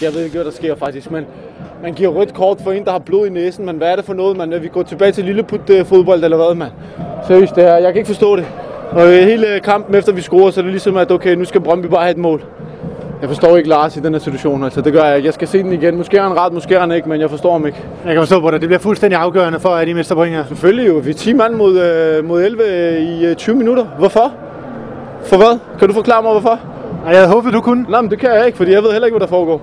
Jeg ved ikke, hvad der sker faktisk, men man giver rødt kort for en, der har blod i næsen. Men hvad er det for noget, man? Vi går tilbage til lilleput-fodbold eller hvad, mand? Seriøst, det her. Jeg kan ikke forstå det. Og hele kampen efter vi scorer, så er det ligesom, at okay, nu skal Brøndby bare have et mål. Jeg forstår ikke Lars i den her situation, altså det gør jeg ikke. Jeg skal se den igen. Måske er han ret, måske er han ikke, men jeg forstår ham ikke. Jeg kan forstå på det. Det bliver fuldstændig afgørende for, at I mister point her. Selvfølgelig jo. Vi er 10 mand mod 11 i 20 minutter. Hvorfor? For hvad? Kan du forklare mig, hvorfor? Jeg havde håbet, du kunne. Nej, men det kan jeg ikke, fordi jeg ved heller ikke, hvad der foregår.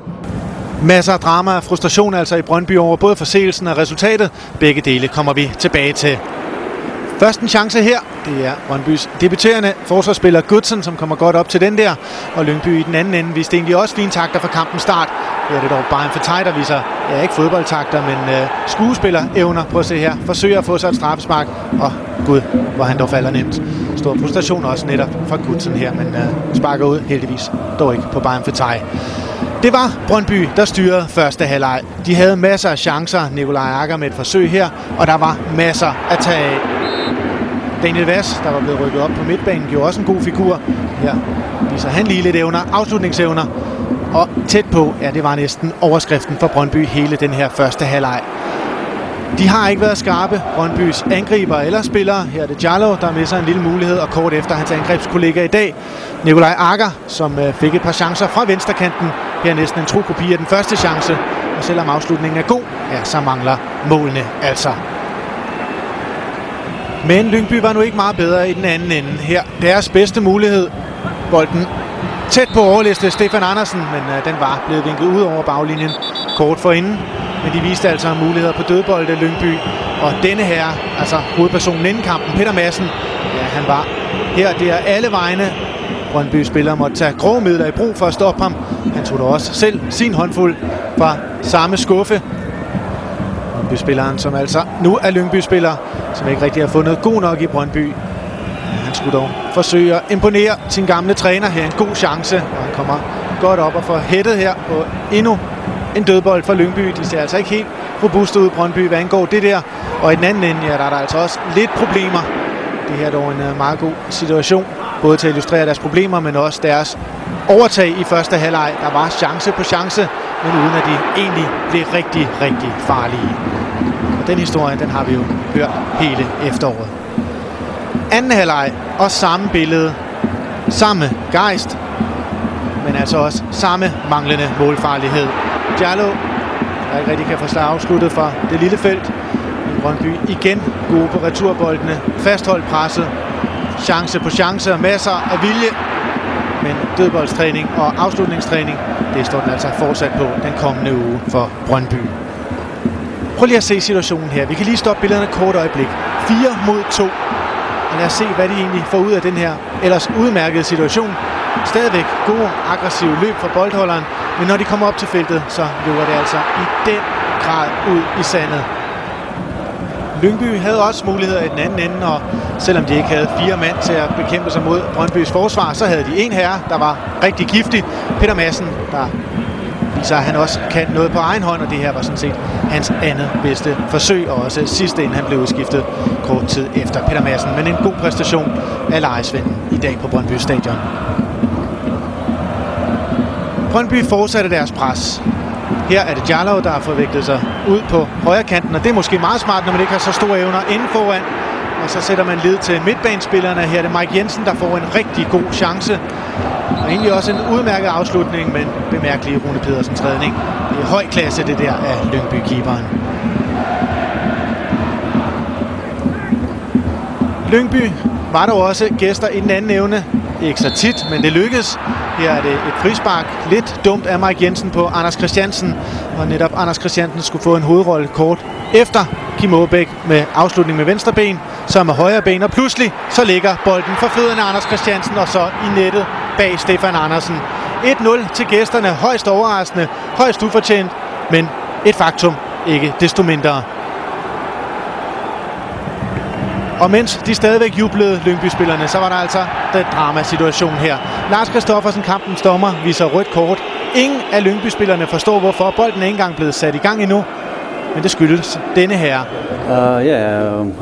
Masser af drama og frustration altså i Brøndby over både forseelsen og resultatet. Begge dele kommer vi tilbage til. Først en chance her. Det er Brøndbys debuterende forsvarsspiller Goodson, som kommer godt op til den der. Og Lyngby i den anden ende viste egentlig også fine takter fra kampens start. Her er det dog Brian Fetai, der viser, ikke fodboldtakter, men skuespiller-evner. Prøv at se her. Forsøger at få sig et straffespark. Og gud, hvor han dog falder nemt. Stor frustration også netop fra Goodson her, men sparker ud heldigvis. Dog ikke på Brian Fetai. Det var Brøndby, der styrede første halvleg. De havde masser af chancer. Nikolaj Agger med et forsøg her, og der var masser at tage af. Daniel Vass, der var blevet rykket op på midtbanen, gjorde også en god figur. Her viser han lige lidt evner, afslutningsevner. Og tæt på, ja, det var næsten overskriften for Brøndby hele den her første halvleg. De har ikke været skarpe, Brøndbys angriber eller spillere. Her er det Jallow, der misser en lille mulighed, og kort efter hans angrebskollega i dag, Nikolaj Agger, som fik et par chancer fra venstrekanten. Her næsten en tro kopi af den første chance. Og selvom afslutningen er god, ja, så mangler målene altså. Men Lyngby var nu ikke meget bedre i den anden ende. Her deres bedste mulighed. Bolden tæt på overliste Stefan Andersen, men den var blevet vinket ud over baglinjen kort forinden. Men de viste altså muligheder på dødbolde Lyngby. Og denne her, altså hovedpersonen inden kampen, Peter Madsen, ja, han var her. Det er alle vegne. Brøndby spiller måtte tage grove midler i brug for at stoppe ham. Han tog da også selv sin håndfuld fra samme skuffe. Brøndby-spilleren, som altså nu er Lyngby-spiller, som ikke rigtig har fundet god nok i Brøndby. Han skulle dog forsøge at imponere sin gamle træner her. En god chance, og han kommer godt op og får hættet her på endnu en dødbold for Lyngby. De ser altså ikke helt robuste ud, Brøndby, hvad angår det der. Og i den anden ende, ja, der er der altså også lidt problemer. Det her er dog en meget god situation, både til at illustrere deres problemer, men også deres overtag i første halvleg. Der var chance på chance, men uden at de egentlig blev rigtig, rigtig farlige. Og den historie, den har vi jo hørt hele efteråret. Anden halvleg og samme billede, samme gejst, men altså også samme manglende målfarlighed. Jallow, der ikke rigtig kan få slag afsluttet fra det lille felt. Men Brøndby igen gode på returboldene, fastholdt presset, chance på chance og masser af vilje. Men dødboldstræning og afslutningstræning, det står den altså fortsat på den kommende uge for Brøndby. Prøv lige at se situationen her. Vi kan lige stoppe billederne et kort øjeblik. 4 mod 2. Og lad os se, hvad de egentlig får ud af den her ellers udmærkede situation. Stadigvæk gode, aggressive løb fra boldholderen, men når de kommer op til feltet, så løber det altså i den grad ud i sandet. Lyngby havde også muligheder i den anden ende, og selvom de ikke havde 4 mand til at bekæmpe sig mod Brøndbys forsvar, så havde de en herre, der var rigtig giftig. Peter Madsen, der viser, at han også kan noget på egen hånd, og det her var sådan set hans andet bedste forsøg, og også sidste inden han blev udskiftet kort tid efter Peter Madsen. Men en god præstation af lejesvenden i dag på Brøndby Stadion. Brøndby fortsatte deres pres. Her er det Jallow, der har forviklet sig ud på højre kanten, og det er måske meget smart, når man ikke har så store evner inden foran. Og så sætter man lid til midtbanespillerne. Her er det Mike Jensen, der får en rigtig god chance. Og egentlig også en udmærket afslutning, men bemærkelig Rune Pedersens redning. Det er høj klasse, det der af Lyngby-keeperen. Lyngby var der også gæster i den anden evne. Ikke så tit, men det lykkedes. Her er det et frispark. Lidt dumt af Mike Jensen på Anders Christiansen. Og netop Anders Christiansen skulle få en hovedrolle kort efter Kim Aabæk med afslutning med venstre ben, så med højre ben. Og pludselig så ligger bolden for fødderne af Anders Christiansen, og så i nettet bag Stefan Andersen. 1-0 til gæsterne. Højst overraskende, højst ufortjent, men et faktum ikke desto mindre. Og mens de stadigvæk jublede, Lyngby-spillerne, så var der altså den dramasituation her. Lars Christoffersen, kampens dommer, viser rødt kort. Ingen af Lyngby-spillerne forstår, hvorfor bolden er ikke engang blevet sat i gang endnu. Men det skyldes denne her.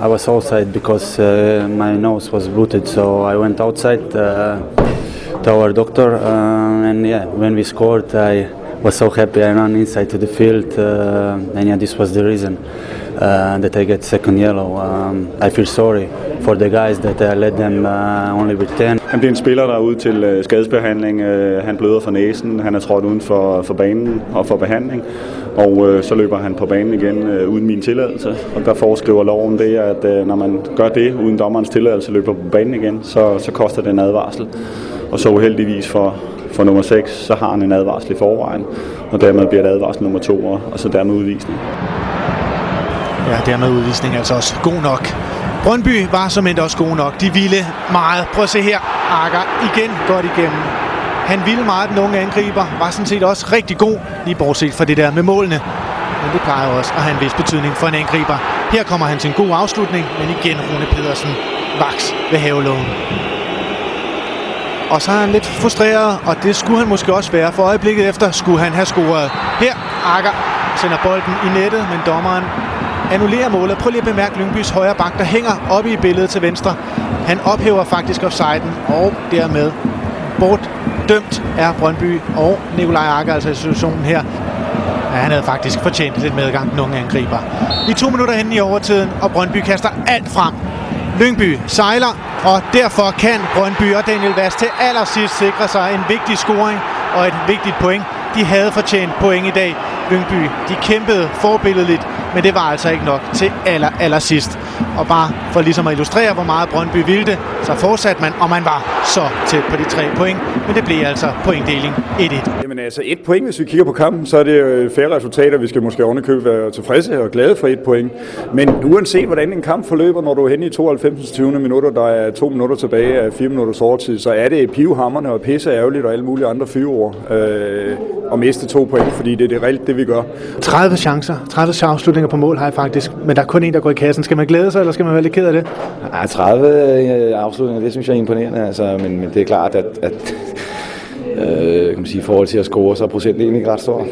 I was outside because my nose was bloated, so I went outside to our doctor. And yeah, when we scored, was so happy. I ran inside to the field, and yeah, this was the reason that I get second yellow. I feel sorry for the guys that I let them only with 10. Han bliver en spiller, der er ude til skadesbehandling. Han bløder fra næsen. Han er trådt uden for banen og for behandling. Og så løber han på banen igen uden min tilladelse. Og der foreskriver loven det, at når man gør det uden dommerens tilladelse, løber på banen igen, så koster det en advarsel. Og så uheldigvis for nummer 6, så har han en advarsel i forvejen. Og dermed bliver det advarsel nummer 2, og så dermed udvisning. Ja, dermed udvisning altså også god nok. Brøndby var som endda også god nok. De ville meget. Prøv at se her. Agger igen godt igennem. Han ville meget, den unge angriber. Var sådan set også rigtig god, lige bortset fra det der med målene. Men det plejer også at have en vis betydning for en angriber. Her kommer han til en god afslutning, men igen Rune Pedersen vaks ved havelågen. Og så er han lidt frustreret, og det skulle han måske også være. For øjeblikket efter skulle han have scoret. Her, Agger sender bolden i nettet, men dommeren annullerer målet. Prøv lige at bemærke Lyngbys højre bak, der hænger oppe i billedet til venstre. Han ophæver faktisk offsiden, og dermed bortdømt er Brøndby og Nikolaj Agger, altså i situationen her. Ja, han havde faktisk fortjent lidt medgang, den unge angriber. I 2 minutter henne i overtiden, og Brøndby kaster alt frem. Lyngby sejler, og derfor kan Brøndby og Daniel Vaz til allersidst sikre sig en vigtig scoring og et vigtigt point. De havde fortjent point i dag. Lyngby, de kæmpede forbilledeligt, men det var altså ikke nok til allersidst. Og bare for ligesom at illustrere, hvor meget Brøndby ville det, så fortsatte man, og man var så tæt på de 3 point. Men det blev altså pointdeling 1-1. Jamen altså 1 point, hvis vi kigger på kampen, så er det jo et fair resultat, og vi skal måske ovenikøbet være tilfredse og glade for 1 point. Men uanset hvordan en kamp forløber, når du er henne i 92. 20. minutter, der er 2 minutter tilbage af 4 minutters overtid, så er det pivhammerne og pisse ærgerligt og alle mulige andre fyreord at miste 2 point, fordi det er reelt det, vi gør. 30 chancer, 30 afslutninger på mål har jeg faktisk, men der er kun en, der går i kassen. Skal man glæde sig, eller skal man være lidt ked af det? Ja, 30 afslutninger, det synes jeg er imponerende, altså, men det er klart, at kan man sige, i forhold til at score, så er procenten egentlig ikke ret stor.